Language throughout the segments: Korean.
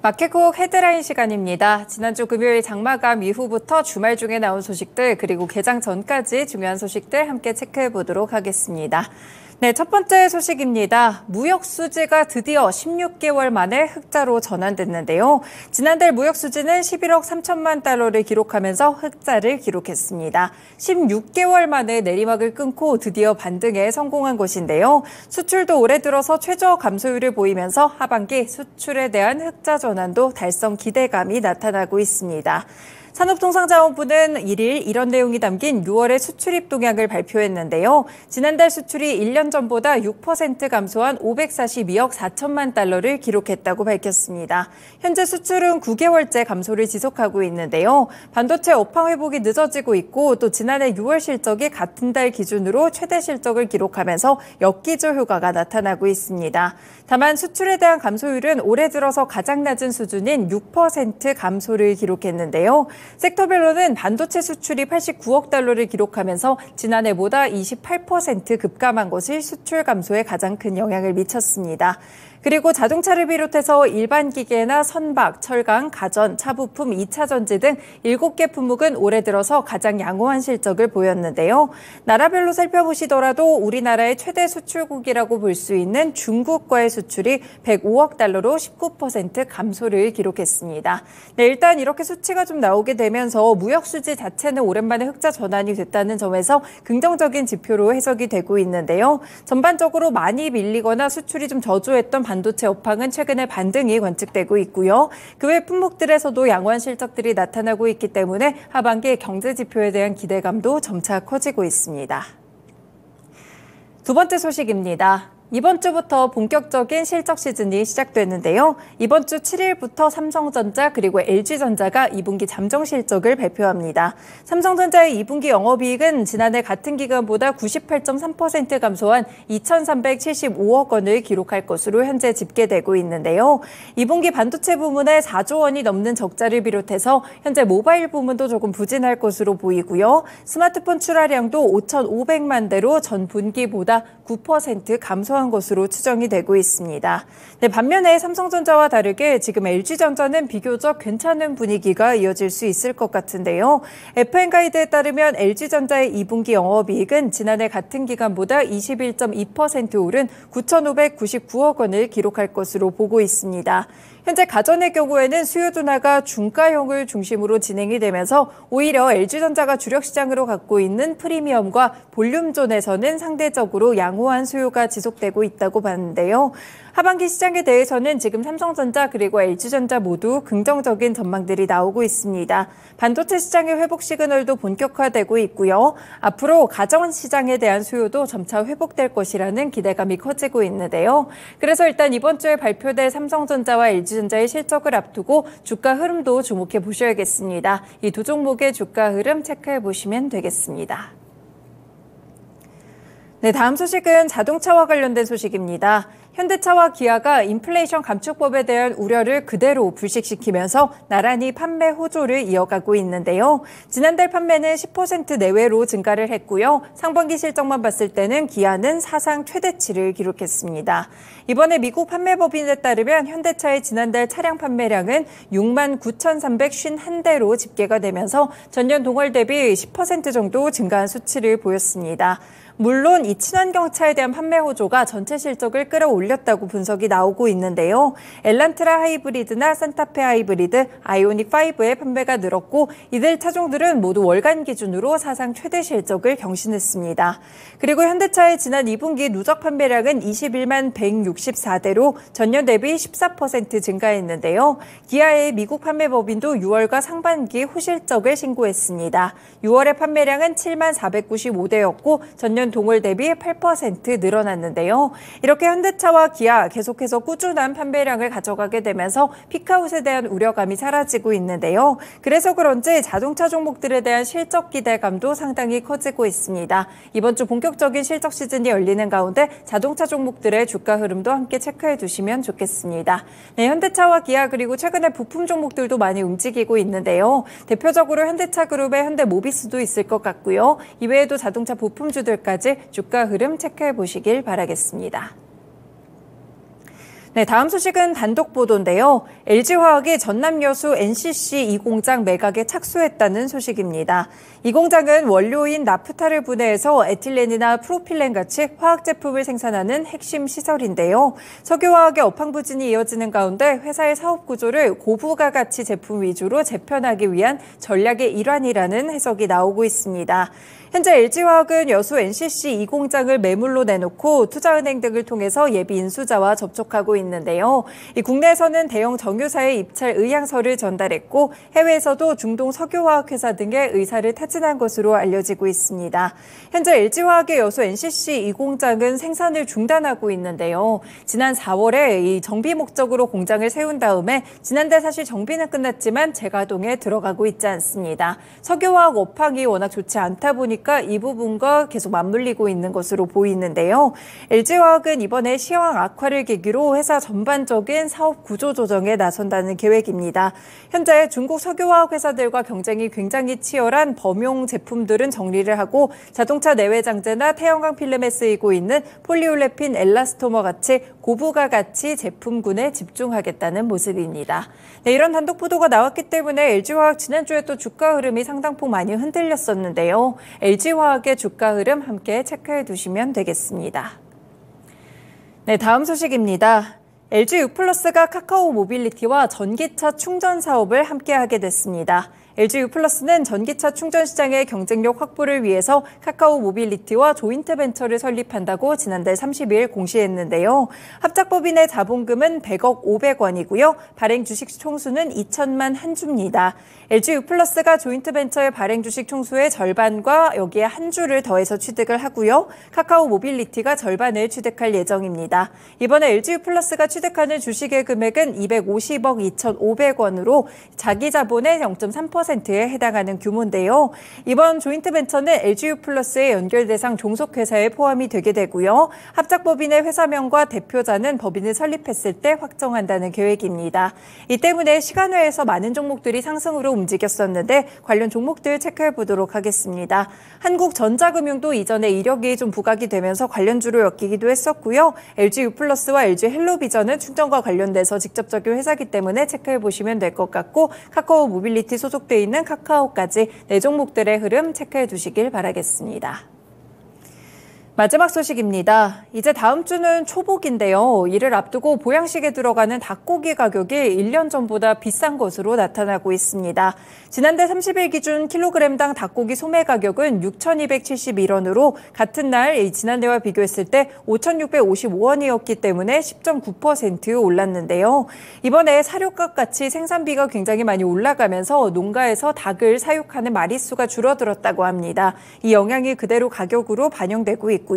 마켓콕 헤드라인 시간입니다. 지난주 금요일 장마감 이후부터 주말 중에 나온 소식들 그리고 개장 전까지 중요한 소식들 함께 체크해 보도록 하겠습니다. 네, 첫 번째 소식입니다. 무역 수지가 드디어 16개월 만에 흑자로 전환됐는데요. 지난달 무역 수지는 11억 3천만 달러를 기록하면서 흑자를 기록했습니다. 16개월 만에 내리막을 끊고 드디어 반등에 성공한 것인데요. 수출도 올해 들어서 최저 감소율을 보이면서 하반기 수출에 대한 흑자 전환도 달성 기대감이 나타나고 있습니다. 산업통상자원부는 1일 이런 내용이 담긴 6월의 수출입 동향을 발표했는데요. 지난달 수출이 1년 전보다 6% 감소한 542억 4천만 달러를 기록했다고 밝혔습니다. 현재 수출은 9개월째 감소를 지속하고 있는데요. 반도체 업황 회복이 늦어지고 있고 또 지난해 6월 실적이 같은 달 기준으로 최대 실적을 기록하면서 역기조 효과가 나타나고 있습니다. 다만 수출에 대한 감소율은 올해 들어서 가장 낮은 수준인 6% 감소를 기록했는데요. 섹터별로는 반도체 수출이 89억 달러를 기록하면서 지난해보다 28% 급감한 것이 수출 감소에 가장 큰 영향을 미쳤습니다. 그리고 자동차를 비롯해서 일반 기계나 선박, 철강, 가전, 차부품, 2차 전지 등 7개 품목은 올해 들어서 가장 양호한 실적을 보였는데요. 나라별로 살펴보시더라도 우리나라의 최대 수출국이라고 볼 수 있는 중국과의 수출이 105억 달러로 19% 감소를 기록했습니다. 네, 일단 이렇게 수치가 좀 나오게 되면서 무역 수지 자체는 오랜만에 흑자 전환이 됐다는 점에서 긍정적인 지표로 해석이 되고 있는데요. 전반적으로 많이 밀리거나 수출이 좀 저조했던 반도체 업황은 최근에 반등이 관측되고 있고요. 그 외 품목들에서도 양호한 실적들이 나타나고 있기 때문에 하반기 경제 지표에 대한 기대감도 점차 커지고 있습니다. 두 번째 소식입니다. 이번 주부터 본격적인 실적 시즌이 시작됐는데요. 이번 주 7일부터 삼성전자 그리고 LG전자가 2분기 잠정 실적을 발표합니다. 삼성전자의 2분기 영업이익은 지난해 같은 기간보다 98.3% 감소한 2,375억 원을 기록할 것으로 현재 집계되고 있는데요. 2분기 반도체 부문에 4조 원이 넘는 적자를 비롯해서 현재 모바일 부문도 조금 부진할 것으로 보이고요. 스마트폰 출하량도 5,500만 대로 전 분기보다 9% 감소한 것으로 추정이 되고 있습니다. 네, 반면에 삼성전자와 다르게 지금 LG전자는 비교적 괜찮은 분위기가 이어질 수 있을 것 같은데요. FN가이드에 따르면 LG전자의 2분기 영업이익은 지난해 같은 기간보다 21.2% 오른 9,599억 원을 기록할 것으로 보고 있습니다. 현재 가전의 경우에는 수요 둔화가 중가형을 중심으로 진행이 되면서 오히려 LG전자가 주력 시장으로 갖고 있는 프리미엄과 볼륨존에서는 상대적으로 양호한 수요가 지속되고 있다고 봤는데요. 하반기 시장에 대해서는 지금 삼성전자 그리고 LG전자 모두 긍정적인 전망들이 나오고 있습니다. 반도체 시장의 회복 시그널도 본격화되고 있고요. 앞으로 가전 시장에 대한 수요도 점차 회복될 것이라는 기대감이 커지고 있는데요. 그래서 일단 이번 주에 발표될 삼성전자와 LG전자의 실적을 앞두고 주가 흐름도 주목해 보셔야겠습니다. 이 두 종목의 주가 흐름 체크해 보시면 되겠습니다. 네, 다음 소식은 자동차와 관련된 소식입니다. 현대차와 기아가 인플레이션 감축법에 대한 우려를 그대로 불식시키면서 나란히 판매 호조를 이어가고 있는데요. 지난달 판매는 10% 내외로 증가를 했고요. 상반기 실적만 봤을 때는 기아는 사상 최대치를 기록했습니다. 이번에 미국 판매법인에 따르면 현대차의 지난달 차량 판매량은 6만 9,351대로 집계가 되면서 전년 동월 대비 10% 정도 증가한 수치를 보였습니다. 물론 이 친환경차에 대한 판매 호조가 전체 실적을 끌어올렸다고 분석이 나오고 있는데요. 엘란트라 하이브리드나 산타페 하이브리드, 아이오닉5의 판매가 늘었고 이들 차종들은 모두 월간 기준으로 사상 최대 실적을 경신했습니다. 그리고 현대차의 지난 2분기 누적 판매량은 21만 164대로 전년 대비 14% 증가했는데요. 기아의 미국 판매법인도 6월과 상반기 호실적을 신고했습니다. 6월의 판매량은 7만 495대였고 전년 동월 대비 8% 늘어났는데요. 이렇게 현대차와 기아 계속해서 꾸준한 판매량을 가져가게 되면서 피크아웃에 대한 우려감이 사라지고 있는데요. 그래서 그런지 자동차 종목들에 대한 실적 기대감도 상당히 커지고 있습니다. 이번 주 본격적인 실적 시즌이 열리는 가운데 자동차 종목들의 주가 흐름도 함께 체크해 두시면 좋겠습니다. 네, 현대차와 기아 그리고 최근에 부품 종목들도 많이 움직이고 있는데요. 대표적으로 현대차 그룹의 현대모비스도 있을 것 같고요. 이외에도 자동차 부품주들까지 주가 흐름 체크해 보시길 바라겠습니다. 네, 다음 소식은 단독 보도인데요. LG화학이 전남 여수 NCC 2공장 매각에 착수했다는 소식입니다. 이 공장은 원료인 나프타를 분해해서 에틸렌이나 프로필렌 같이 화학 제품을 생산하는 핵심 시설인데요. 석유화학의 업황 부진이 이어지는 가운데 회사의 사업 구조를 고부가 가치 제품 위주로 재편하기 위한 전략의 일환이라는 해석이 나오고 있습니다. 현재 LG화학은 여수 NCC 2공장을 매물로 내놓고 투자은행 등을 통해서 예비 인수자와 접촉하고 있는데요. 국내에서는 대형 정유사의 입찰 의향서를 전달했고 해외에서도 중동 석유화학 회사 등의 의사를 타진한 것으로 알려지고 있습니다. 현재 LG화학의 여수 NCC 2공장은 생산을 중단하고 있는데요. 지난 4월에 이 정비 목적으로 공장을 세운 다음에 지난달 사실 정비는 끝났지만 재가동에 들어가고 있지 않습니다. 석유화학 업황이 워낙 좋지 않다 보니까 이 부분과 계속 맞물리고 있는 것으로 보이는데요. LG화학은 이번에 시황 악화를 계기로 회사 전반적인 사업 구조 조정에 나선다는 계획입니다. 현재 중국 석유화학 회사들과 경쟁이 굉장히 치열한 범용 제품들은 정리를 하고 자동차 내외 장재나 태양광 필름에 쓰이고 있는 폴리올레핀 엘라스토머 같이 고부가 가치 제품군에 집중하겠다는 모습입니다. 네, 이런 단독 보도가 나왔기 때문에 LG화학 지난주에 또 주가 흐름이 상당폭 많이 흔들렸었는데요. LG화학의 주가 흐름 함께 체크해 두시면 되겠습니다. 네, 다음 소식입니다. LG U+가 카카오 모빌리티와 전기차 충전 사업을 함께하게 됐습니다. LG U+는 전기차 충전 시장의 경쟁력 확보를 위해서 카카오 모빌리티와 조인트 벤처를 설립한다고 지난달 30일 공시했는데요. 합작법인의 자본금은 100억 500원이고요. 발행 주식 총수는 2천만 한 주입니다. LG U+가 조인트 벤처의 발행 주식 총수의 절반과 여기에 한 주를 더해서 취득을 하고요. 카카오 모빌리티가 절반을 취득할 예정입니다. 이번에 LG U+가 취득하는 주식의 금액은 250억 2,500원으로 자기 자본의 0.3%에 해당하는 규모인데요. 이번 조인트 벤처는 LG U+의 연결 대상 종속회사에 포함이 되게 되고요. 합작법인의 회사명과 대표자는 법인을 설립했을 때 확정한다는 계획입니다. 이 때문에 시간외에서 많은 종목들이 상승으로 움직였었는데 관련 종목들 체크해 보도록 하겠습니다. 한국전자금융도 이전에 이력이 좀 부각이 되면서 관련주로 엮이기도 했었고요. LG U+와 LG 헬로비전은 충전과 관련돼서 직접적인 회사이기 때문에 체크해 보시면 될 것 같고 카카오 모빌리티 소속돼 있는 카카오까지 네 종목들의 흐름 체크해 두시길 바라겠습니다. 마지막 소식입니다. 이제 다음 주는 초복인데요. 이를 앞두고 보양식에 들어가는 닭고기 가격이 1년 전보다 비싼 것으로 나타나고 있습니다. 지난달 30일 기준 킬로그램당 닭고기 소매 가격은 6,271원으로 같은 날 지난해와 비교했을 때 5,655원이었기 때문에 10.9% 올랐는데요. 이번에 사료값 같이 생산비가 굉장히 많이 올라가면서 농가에서 닭을 사육하는 마리수가 줄어들었다고 합니다. 이 영향이 그대로 가격으로 반영되고 있고요.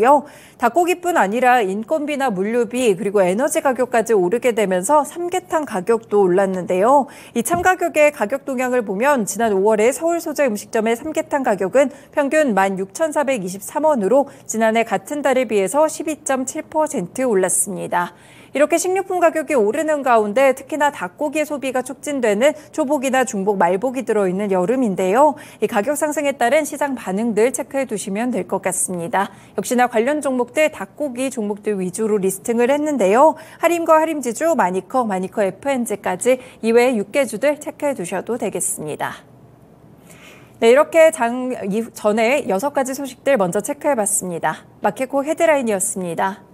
닭고기뿐 아니라 인건비나 물류비 그리고 에너지 가격까지 오르게 되면서 삼계탕 가격도 올랐는데요. 이 참 가격의 가격 동향을 보면 지난 5월에 서울 소재 음식점의 삼계탕 가격은 평균 16,423원으로 지난해 같은 달에 비해서 12.7% 올랐습니다. 이렇게 식료품 가격이 오르는 가운데 특히나 닭고기의 소비가 촉진되는 초복이나 중복, 말복이 들어있는 여름인데요. 이 가격 상승에 따른 시장 반응들 체크해 두시면 될 것 같습니다. 역시나 관련 종목들 닭고기 종목들 위주로 리스팅을 했는데요. 하림과 하림지주, 마니커 FNG까지 이외에 6개주들 체크해 두셔도 되겠습니다. 네, 이렇게 장 전에 6가지 소식들 먼저 체크해 봤습니다. 마켓코 헤드라인이었습니다.